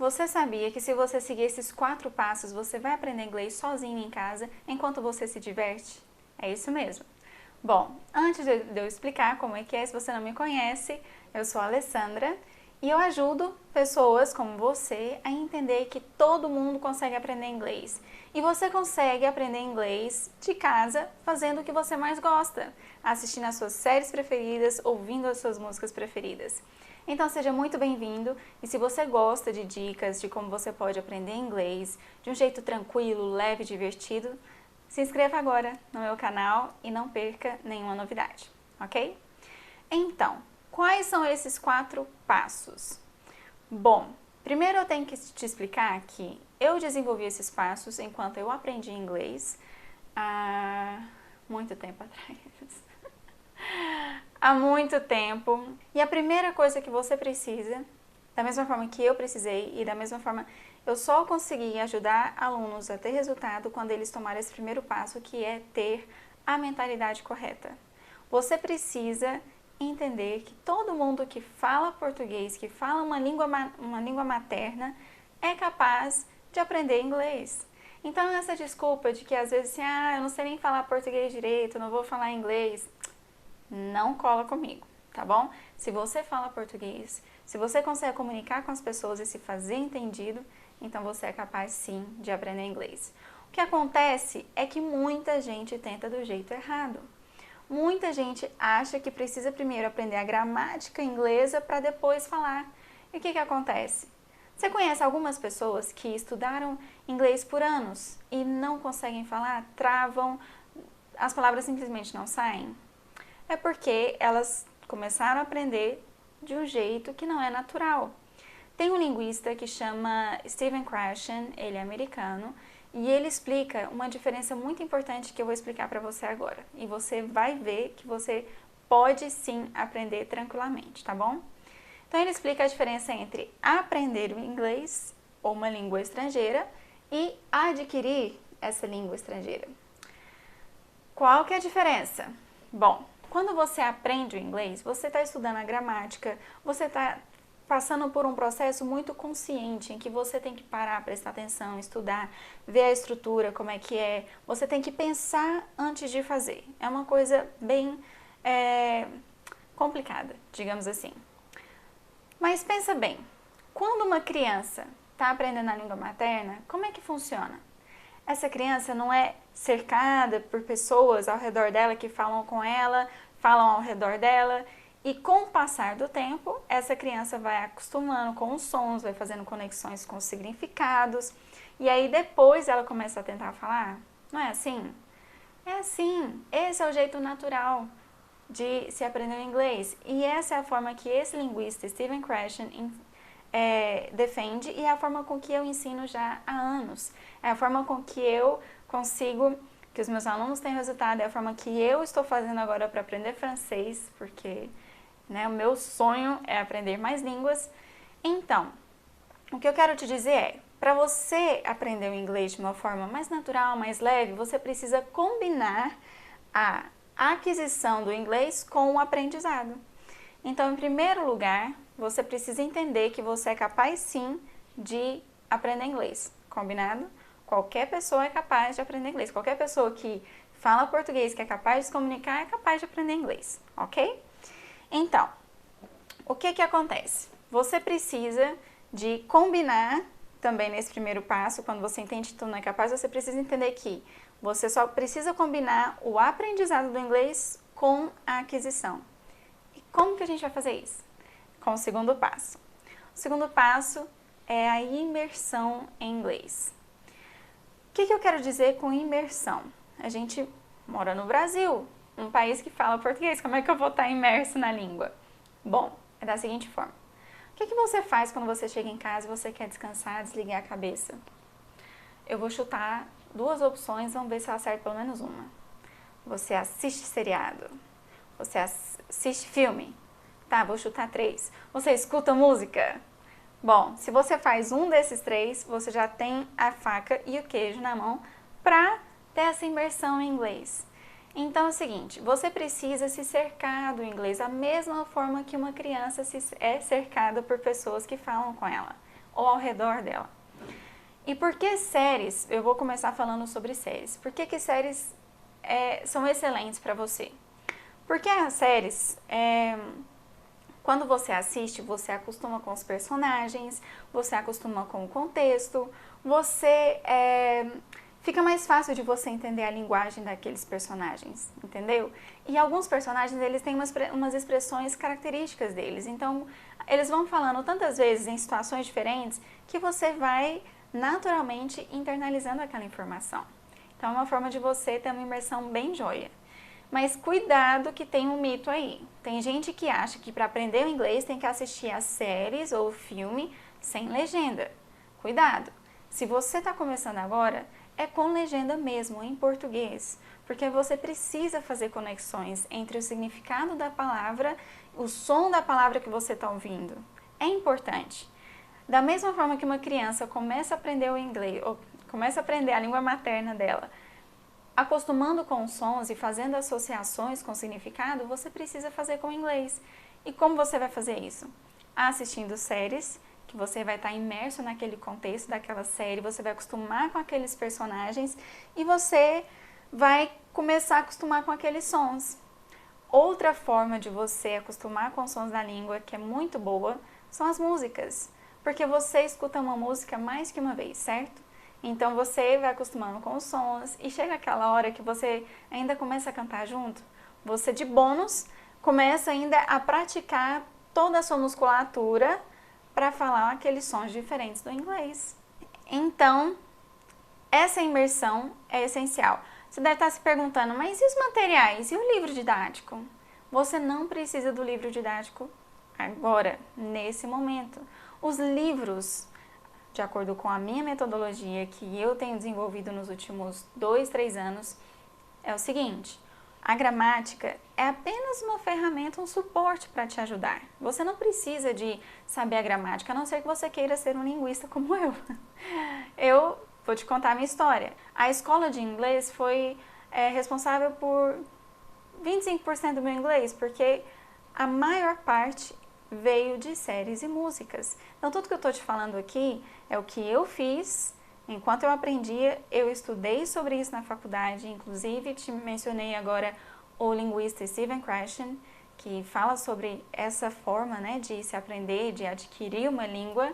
Você sabia que se você seguir esses 4 passos, você vai aprender inglês sozinho em casa, enquanto você se diverte? É isso mesmo. Bom, antes de eu explicar como é que é, se você não me conhece, eu sou a Alessandra e eu ajudo pessoas como você a entender que todo mundo consegue aprender inglês. E você consegue aprender inglês de casa fazendo o que você mais gosta, assistindo às suas séries preferidas, ouvindo as suas músicas preferidas. Então seja muito bem-vindo e se você gosta de dicas de como você pode aprender inglês de um jeito tranquilo, leve e divertido, se inscreva agora no meu canal e não perca nenhuma novidade, ok? Então, quais são esses 4 passos? Bom, primeiro eu tenho que te explicar que eu desenvolvi esses passos enquanto eu aprendi inglês há muito tempo atrás. Há muito tempo. E a primeira coisa que você precisa, da mesma forma que eu precisei e da mesma forma eu só consegui ajudar alunos a ter resultado quando eles tomaram esse primeiro passo, que é ter a mentalidade correta. Você precisa entender que todo mundo que fala português, que fala uma língua materna, é capaz de aprender inglês. Então essa desculpa de que às vezes assim, eu não sei nem falar português direito, não vou falar inglês, não cola comigo, tá bom? Se você fala português, se você consegue comunicar com as pessoas e se fazer entendido, então você é capaz sim de aprender inglês. O que acontece é que muita gente tenta do jeito errado. Muita gente acha que precisa primeiro aprender a gramática inglesa para depois falar. E o que acontece? Você conhece algumas pessoas que estudaram inglês por anos e não conseguem falar, travam, as palavras simplesmente não saem? É porque elas começaram a aprender de um jeito que não é natural. Tem um linguista que chama Steven Krashen, ele é americano, e ele explica uma diferença muito importante que eu vou explicar para você agora. E você vai ver que você pode sim aprender tranquilamente, tá bom? Então ele explica a diferença entre aprender o inglês, ou uma língua estrangeira, e adquirir essa língua estrangeira. Qual que é a diferença? Bom, quando você aprende o inglês, você está estudando a gramática, você está passando por um processo muito consciente, em que você tem que parar, prestar atenção, estudar, ver a estrutura, como é que é. Você tem que pensar antes de fazer. É uma coisa bem complicada, digamos assim. Mas pensa bem, quando uma criança está aprendendo a língua materna, como é que funciona? Essa criança não é cercada por pessoas ao redor dela que falam com ela, falam ao redor dela, e com o passar do tempo, essa criança vai acostumando com os sons, vai fazendo conexões com os significados, e aí depois ela começa a tentar falar. Não é assim? É assim, esse é o jeito natural de se aprender o inglês, e essa é a forma que esse linguista, Steven Krashen, defende, e é a forma com que eu ensino já há anos. É a forma com que eu consigo, que os meus alunos têm resultado, é a forma que eu estou fazendo agora para aprender francês, porque o meu sonho é aprender mais línguas. Então, o que eu quero te dizer é, para você aprender o inglês de uma forma mais natural, mais leve, você precisa combinar a aquisição do inglês com o aprendizado. Então, em primeiro lugar, você precisa entender que você é capaz sim de aprender inglês, combinado? Qualquer pessoa é capaz de aprender inglês. Qualquer pessoa que fala português, que é capaz de se comunicar, é capaz de aprender inglês, ok? Então, o que acontece? Você precisa de combinar também nesse primeiro passo, quando você entende que tu não é capaz, você precisa entender que você só precisa combinar o aprendizado do inglês com a aquisição. E como que a gente vai fazer isso? Com o segundo passo. O segundo passo é a imersão em inglês. O que eu quero dizer com imersão? A gente mora no Brasil, um país que fala português, como é que eu vou estar imerso na língua? Bom, é da seguinte forma. O que você faz quando você chega em casa e você quer descansar, desligar a cabeça? Eu vou chutar 2 opções, vamos ver se eu acerto pelo menos uma. Você assiste seriado? Você assiste filme? Tá, vou chutar 3. Você escuta música? Bom, se você faz um desses 3, você já tem a faca e o queijo na mão para ter essa imersão em inglês. Então é o seguinte, você precisa se cercar do inglês da mesma forma que uma criança é cercada por pessoas que falam com ela. ou ao redor dela. E por que séries? Eu vou começar falando sobre séries. Por que séries são excelentes para você? Porque as séries, quando você assiste, você acostuma com os personagens, você acostuma com o contexto, fica mais fácil de você entender a linguagem daqueles personagens, entendeu? E alguns personagens, eles têm umas expressões características deles, então eles vão falando tantas vezes em situações diferentes que você vai naturalmente internalizando aquela informação. Então é uma forma de você ter uma imersão bem joia. Mas cuidado que tem um mito aí. Tem gente que acha que para aprender o inglês tem que assistir a séries ou filme sem legenda. Cuidado! Se você está começando agora, é com legenda mesmo, em português. Porque você precisa fazer conexões entre o significado da palavra, o som da palavra que você está ouvindo. É importante. Da mesma forma que uma criança começa a aprender o inglês, ou começa a aprender a língua materna dela, acostumando com os sons e fazendo associações com o significado, você precisa fazer com o inglês. E como você vai fazer isso? Assistindo séries, que você vai estar imerso naquele contexto daquela série, você vai acostumar com aqueles personagens e você vai começar a acostumar com aqueles sons. Outra forma de você acostumar com os sons da língua, que é muito boa, são as músicas. Porque você escuta uma música mais que uma vez, certo? Então você vai acostumando com os sons e chega aquela hora que você ainda começa a cantar junto, você de bônus começa ainda a praticar toda a sua musculatura para falar aqueles sons diferentes do inglês. Então, essa imersão é essencial. Você deve estar se perguntando, mas e os materiais? E o livro didático? Você não precisa do livro didático agora, nesse momento. Os livros, de acordo com a minha metodologia que eu tenho desenvolvido nos últimos 2, 3 anos, é o seguinte: a gramática é apenas uma ferramenta, um suporte para te ajudar. Você não precisa de saber a gramática, a não ser que você queira ser um linguista como eu. Eu vou te contar a minha história. A escola de inglês foi responsável por 25% do meu inglês, porque a maior parte veio de séries e músicas. Então, tudo que eu estou te falando aqui é o que eu fiz enquanto eu aprendia. Eu estudei sobre isso na faculdade, inclusive te mencionei agora o linguista Steven Krashen, que fala sobre essa forma, né, de se aprender, de adquirir uma língua.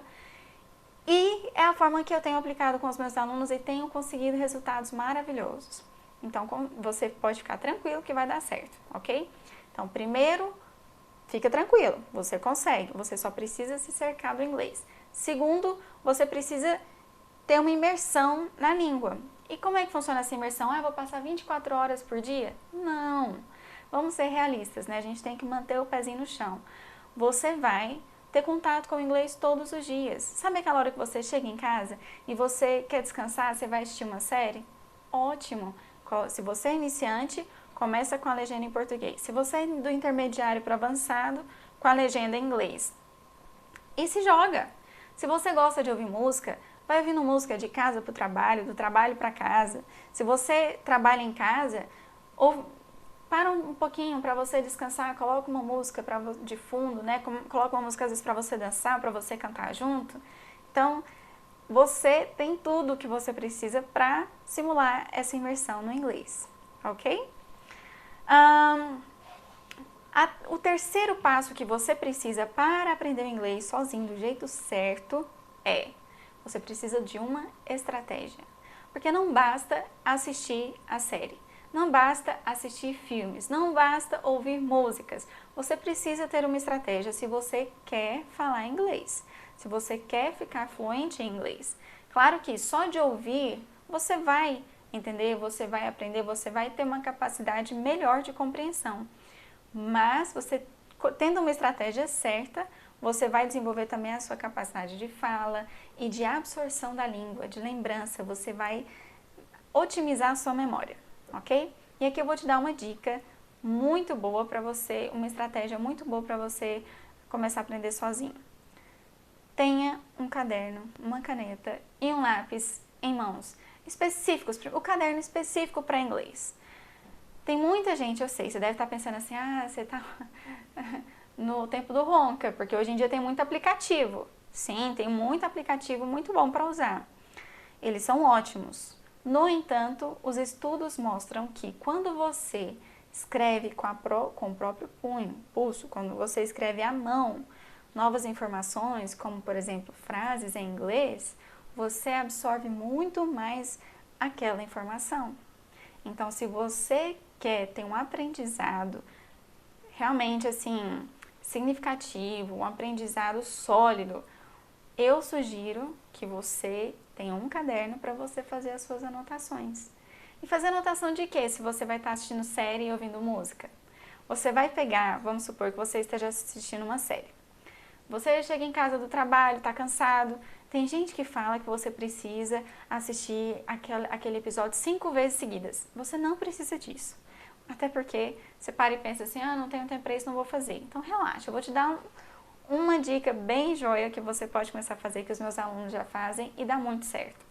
E é a forma que eu tenho aplicado com os meus alunos e tenho conseguido resultados maravilhosos. Então, você pode ficar tranquilo que vai dar certo, ok? Então, primeiro, fica tranquilo, você consegue, você só precisa se cercar do inglês. Segundo, você precisa ter uma imersão na língua. E como é que funciona essa imersão? Eu vou passar 24 horas por dia? Não, vamos ser realistas, né? A gente tem que manter o pezinho no chão. Você vai ter contato com o inglês todos os dias. Sabe aquela hora que você chega em casa e você quer descansar, você vai assistir uma série? Ótimo! Se você é iniciante, começa com a legenda em português. Se você é do intermediário para avançado, com a legenda em inglês. E se joga. Se você gosta de ouvir música, vai ouvindo música de casa para o trabalho, do trabalho para casa. Se você trabalha em casa, para um pouquinho para você descansar, coloca uma música de fundo, né? Coloca uma música às vezes para você dançar, para você cantar junto. Então, você tem tudo o que você precisa para simular essa imersão no inglês, ok? O terceiro passo que você precisa para aprender o inglês sozinho do jeito certo você precisa de uma estratégia. Porque não basta assistir a série, não basta assistir filmes, não basta ouvir músicas. Você precisa ter uma estratégia se você quer falar inglês, se você quer ficar fluente em inglês. Claro que só de ouvir você vai entender, você vai aprender, você vai ter uma capacidade melhor de compreensão. Mas você tendo uma estratégia certa, você vai desenvolver também a sua capacidade de fala e de absorção da língua, de lembrança. Você vai otimizar a sua memória, ok? E aqui eu vou te dar uma dica muito boa para você, uma estratégia muito boa para você começar a aprender sozinho. Tenha um caderno, uma caneta e um lápis em mãos específicos, o caderno específico para inglês. Tem muita gente, eu sei, você deve estar pensando assim, você está no tempo do Ronca, porque hoje em dia tem muito aplicativo. Sim, tem muito aplicativo muito bom para usar. Eles são ótimos. No entanto, os estudos mostram que quando você escreve com o próprio punho, pulso, quando você escreve à mão novas informações, como por exemplo frases em inglês, você absorve muito mais aquela informação. Então, se você quer ter um aprendizado realmente assim significativo, um aprendizado sólido, eu sugiro que você tenha um caderno para você fazer as suas anotações. E fazer anotação de quê? Se você vai estar assistindo série e ouvindo música. Você vai pegar, vamos supor que você esteja assistindo uma série. Você chega em casa do trabalho, está cansado. Tem gente que fala que você precisa assistir aquele episódio 5 vezes seguidas. Você não precisa disso. Até porque você para e pensa assim, não tenho tempo para isso, não vou fazer. Então relaxa, eu vou te dar uma dica bem joia que você pode começar a fazer, que os meus alunos já fazem e dá muito certo.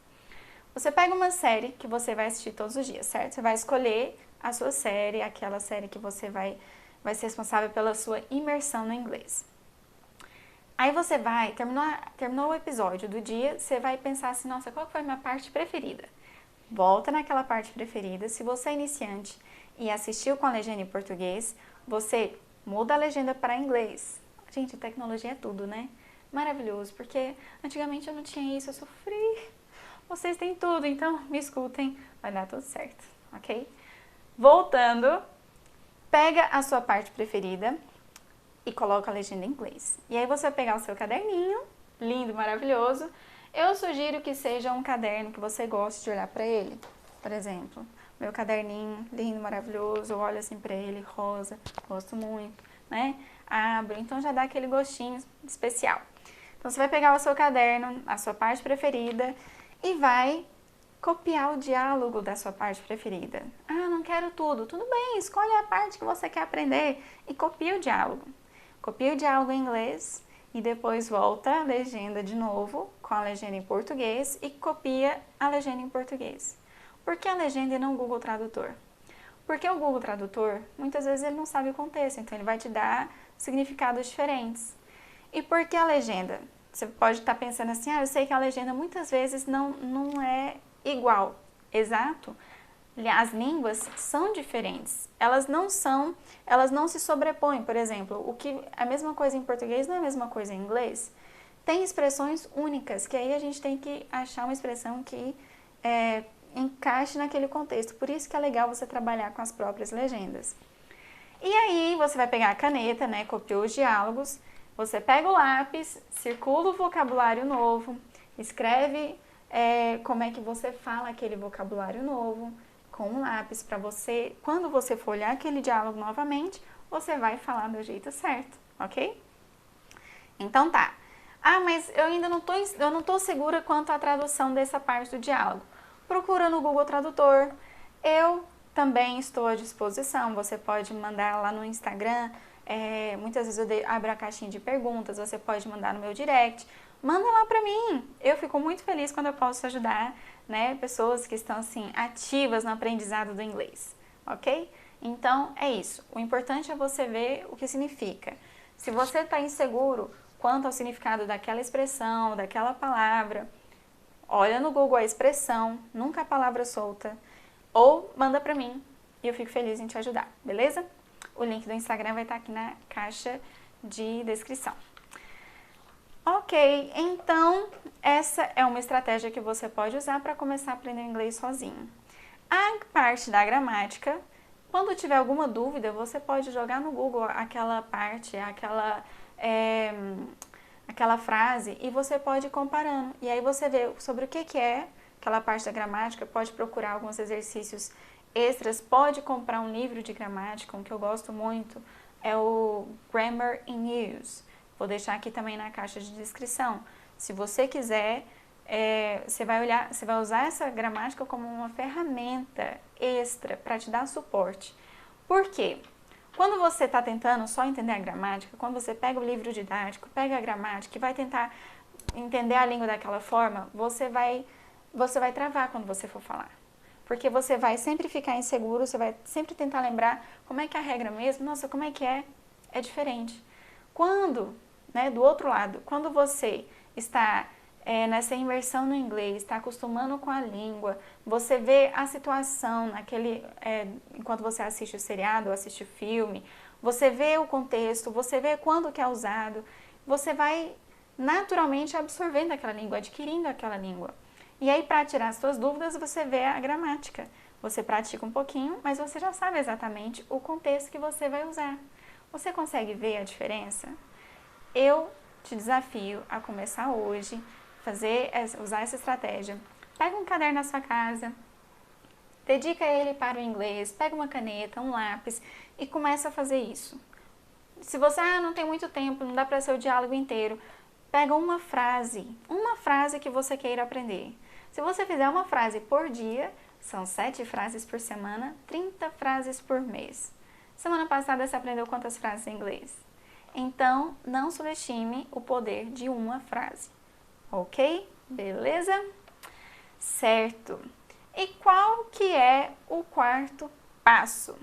Você pega uma série que você vai assistir todos os dias, certo? Você vai escolher a sua série, aquela série que você vai ser responsável pela sua imersão no inglês. Aí você vai, terminou o episódio do dia, você vai pensar assim, nossa, qual foi a minha parte preferida? Volta naquela parte preferida. Se você é iniciante e assistiu com a legenda em português, você muda a legenda para inglês. Gente, tecnologia é tudo, né? Maravilhoso, porque antigamente eu não tinha isso, eu sofri. Vocês têm tudo, então me escutem, vai dar tudo certo, ok? Voltando, pega a sua parte preferida e coloca a legenda em inglês. E aí você vai pegar o seu caderninho, lindo, maravilhoso. Eu sugiro que seja um caderno que você goste de olhar para ele. Por exemplo, meu caderninho, lindo, maravilhoso, eu olho assim para ele, rosa, gosto muito, né? Abro, então já dá aquele gostinho especial. Então você vai pegar o seu caderno, a sua parte preferida e vai copiar o diálogo da sua parte preferida. Não quero tudo. Tudo bem, escolhe a parte que você quer aprender e copia o diálogo. Copia o diálogo em inglês e depois volta a legenda de novo com a legenda em português e copia a legenda em português. Por que a legenda e não o Google Tradutor? Porque o Google Tradutor, muitas vezes ele não sabe o contexto, então ele vai te dar significados diferentes. E por que a legenda? Você pode estar pensando assim, eu sei que a legenda muitas vezes não é igual. Exato. As línguas são diferentes. Elas não se sobrepõem. Por exemplo, a mesma coisa em português não é a mesma coisa em inglês. Tem expressões únicas, que aí a gente tem que achar uma expressão que encaixe naquele contexto. Por isso que é legal você trabalhar com as próprias legendas. E aí você vai pegar a caneta, né? Copiou os diálogos. Você pega o lápis, circula o vocabulário novo, escreve como é que você fala aquele vocabulário novo com um lápis para você, quando você for olhar aquele diálogo novamente, você vai falar do jeito certo, ok? Então tá. Mas eu ainda não tô segura quanto à tradução dessa parte do diálogo. Procura no Google Tradutor. Eu também estou à disposição. Você pode mandar lá no Instagram. Muitas vezes eu abro a caixinha de perguntas. Você pode mandar no meu direct. Manda lá pra mim. Eu fico muito feliz quando eu posso ajudar, né, pessoas que estão assim ativas no aprendizado do inglês, ok? Então é isso. O importante é você ver o que significa. Se você está inseguro quanto ao significado daquela expressão, daquela palavra, olha no Google a expressão, nunca a palavra solta, ou manda pra mim e eu fico feliz em te ajudar, beleza? O link do Instagram vai estar aqui na caixa de descrição. Ok, então essa é uma estratégia que você pode usar para começar a aprender inglês sozinho. A parte da gramática, quando tiver alguma dúvida, você pode jogar no Google aquela parte, aquela frase e você pode ir comparando. E aí você vê sobre o que é aquela parte da gramática, pode procurar alguns exercícios extras, pode comprar um livro de gramática, um que eu gosto muito, é o Grammar in Use. Vou deixar aqui também na caixa de descrição. Se você quiser, você vai usar essa gramática como uma ferramenta extra para te dar suporte. Por quê? Quando você está tentando só entender a gramática, quando você pega o livro didático, pega a gramática e vai tentar entender a língua daquela forma, você vai travar quando você for falar. Porque você vai sempre ficar inseguro, você vai sempre tentar lembrar como é que é a regra mesmo, nossa, como é que é? É diferente. Quando, né, do outro lado, quando você está nessa imersão no inglês, está acostumando com a língua, você vê a situação enquanto você assiste o seriado ou assiste o filme, você vê o contexto, você vê quando que é usado, você vai naturalmente absorvendo aquela língua, adquirindo aquela língua. E aí, para tirar as suas dúvidas, você vê a gramática. Você pratica um pouquinho, mas você já sabe exatamente o contexto que você vai usar. Você consegue ver a diferença? Eu te desafio a começar hoje, usar essa estratégia. Pega um caderno na sua casa, dedica ele para o inglês, pega uma caneta, um lápis e começa a fazer isso. Se você não tem muito tempo, não dá para ser o diálogo inteiro, pega uma frase que você queira aprender. Se você fizer uma frase por dia, são 7 frases por semana, 30 frases por mês. Semana passada você aprendeu quantas frases em inglês? Então, não subestime o poder de uma frase. Ok? Beleza? Certo. E qual que é o quarto passo?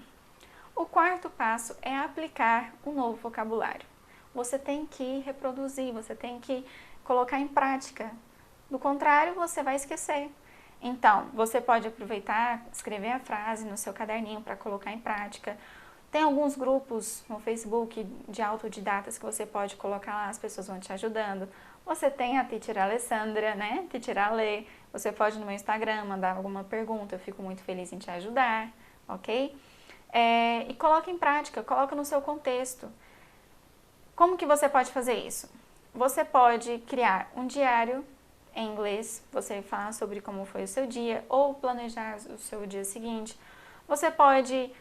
O quarto passo é aplicar um novo vocabulário. Você tem que reproduzir, você tem que colocar em prática. Do contrário, você vai esquecer. Então, você pode aproveitar, escrever a frase no seu caderninho para colocar em prática. Tem alguns grupos no Facebook de autodidatas que você pode colocar lá, as pessoas vão te ajudando. Você tem a Teacher Alessandra, né? Teacher Ale. Você pode no meu Instagram mandar alguma pergunta, eu fico muito feliz em te ajudar, ok? E coloca em prática, coloca no seu contexto. Como que você pode fazer isso? Você pode criar um diário em inglês, você falar sobre como foi o seu dia ou planejar o seu dia seguinte. Você pode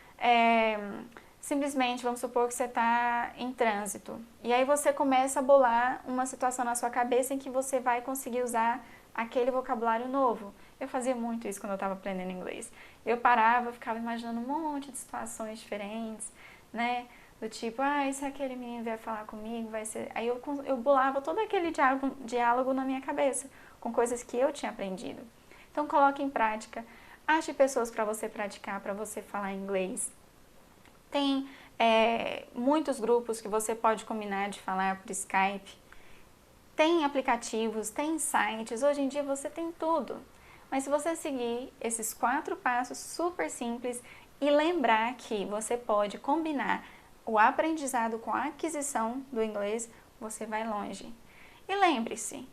simplesmente, vamos supor que você está em trânsito e aí você começa a bolar uma situação na sua cabeça em que você vai conseguir usar aquele vocabulário novo. Eu fazia muito isso quando eu estava aprendendo inglês. Eu parava, ficava imaginando um monte de situações diferentes, né? Do tipo, se aquele menino vier falar comigo, vai ser... Aí eu bolava todo aquele diálogo na minha cabeça, com coisas que eu tinha aprendido. Então, coloque em prática. Ache pessoas para você praticar, para você falar inglês. Tem muitos grupos que você pode combinar de falar por Skype. Tem aplicativos, tem sites. Hoje em dia você tem tudo. Mas se você seguir esses 4 passos super simples e lembrar que você pode combinar o aprendizado com a aquisição do inglês, você vai longe. E lembre-se,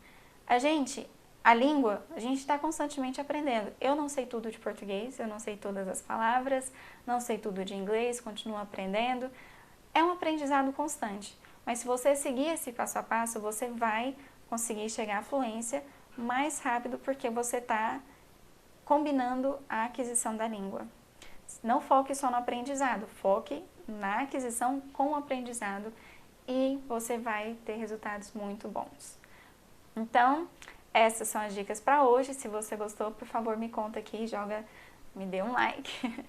a língua, a gente está constantemente aprendendo. Eu não sei tudo de português, eu não sei todas as palavras, não sei tudo de inglês, continuo aprendendo. É um aprendizado constante. Mas se você seguir esse passo a passo, você vai conseguir chegar à fluência mais rápido porque você está combinando a aquisição da língua. Não foque só no aprendizado, foque na aquisição com o aprendizado e você vai ter resultados muito bons. Então, essas são as dicas para hoje. Se você gostou, por favor, me conta aqui, me dê um like.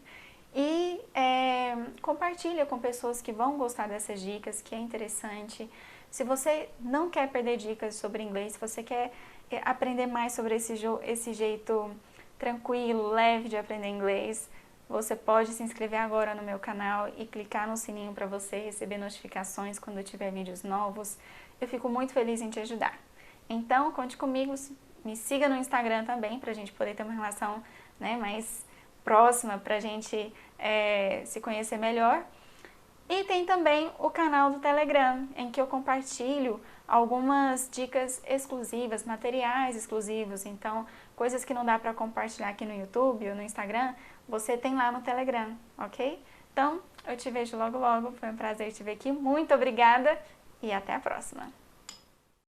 E compartilha com pessoas que vão gostar dessas dicas, que é interessante. Se você não quer perder dicas sobre inglês, se você quer aprender mais sobre esse jeito tranquilo, leve de aprender inglês, você pode se inscrever agora no meu canal e clicar no sininho para você receber notificações quando tiver vídeos novos. Eu fico muito feliz em te ajudar. Então, conte comigo, me siga no Instagram também, para a gente poder ter uma relação, né, mais próxima, para a gente se conhecer melhor. E tem também o canal do Telegram, em que eu compartilho algumas dicas exclusivas, materiais exclusivos. Então, coisas que não dá para compartilhar aqui no YouTube ou no Instagram, você tem lá no Telegram, ok? Então, eu te vejo logo logo. Foi um prazer te ver aqui. Muito obrigada e até a próxima!